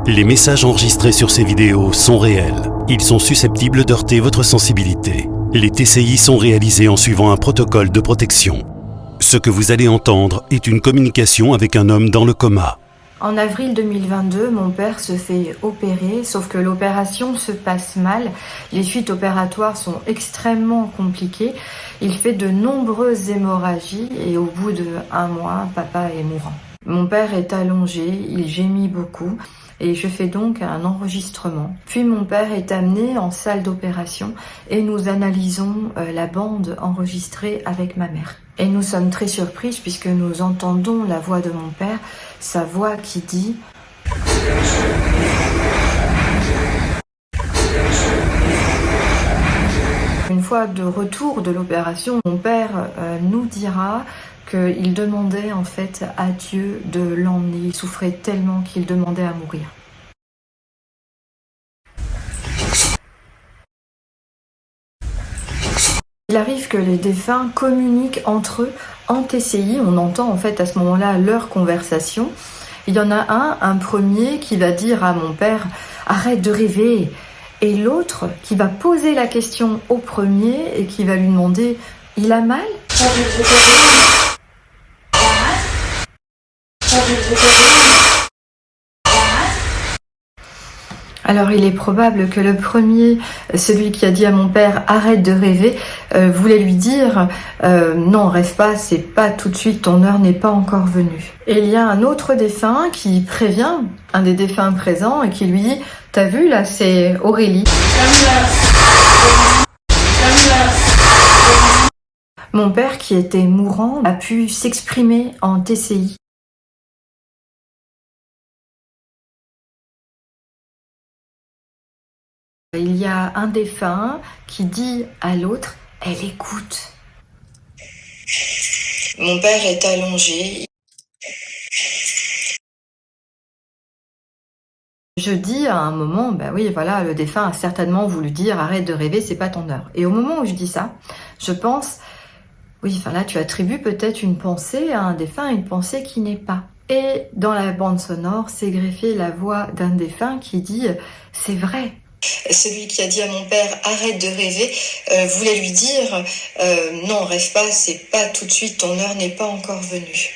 Les messages enregistrés sur ces vidéos sont réels. Ils sont susceptibles d'heurter votre sensibilité. Les TCI sont réalisés en suivant un protocole de protection. Ce que vous allez entendre est une communication avec un homme dans le coma. En avril 2022, mon père se fait opérer, sauf que l'opération se passe mal. Les suites opératoires sont extrêmement compliquées. Il fait de nombreuses hémorragies et au bout d'1 mois, papa est mourant. Mon père est allongé, il gémit beaucoup et je fais donc un enregistrement. Puis mon père est amené en salle d'opération et nous analysons la bande enregistrée avec ma mère. Et nous sommes très surprises puisque nous entendons la voix de mon père, sa voix qui dit « Une fois de retour de l'opération, mon père nous dira qu'il demandait en fait à Dieu de l'emmener. Il souffrait tellement qu'il demandait à mourir. Il arrive que les défunts communiquent entre eux en TCI. On entend en fait à ce moment-là leur conversation. Il y en a un premier qui va dire à mon père « Arrête de rêver !» et l'autre qui va poser la question au premier et qui va lui demander « Il a mal ?» Alors il est probable que le premier, celui qui a dit à mon père « arrête de rêver », voulait lui dire « non, rêve pas, c'est pas tout de suite, ton heure n'est pas encore venue ». Et il y a un autre défunt qui prévient un des défunts présents et qui lui dit « t'as vu là, c'est Aurélie ». Mon père qui était mourant a pu s'exprimer en TCI. Il y a un défunt qui dit à l'autre « elle écoute ». Mon père est allongé. Je dis à un moment, ben oui, voilà, le défunt a certainement voulu dire « arrête de rêver, c'est pas ton heure ». Et au moment où je dis ça, je pense, oui, enfin là, tu attribues peut-être une pensée à un défunt, une pensée qui n'est pas. Et dans la bande sonore, s'est greffée la voix d'un défunt qui dit « c'est vrai ». Celui qui a dit à mon père « arrête de rêver » voulait lui dire « non, rêve pas, c'est pas tout de suite, ton heure n'est pas encore venue ».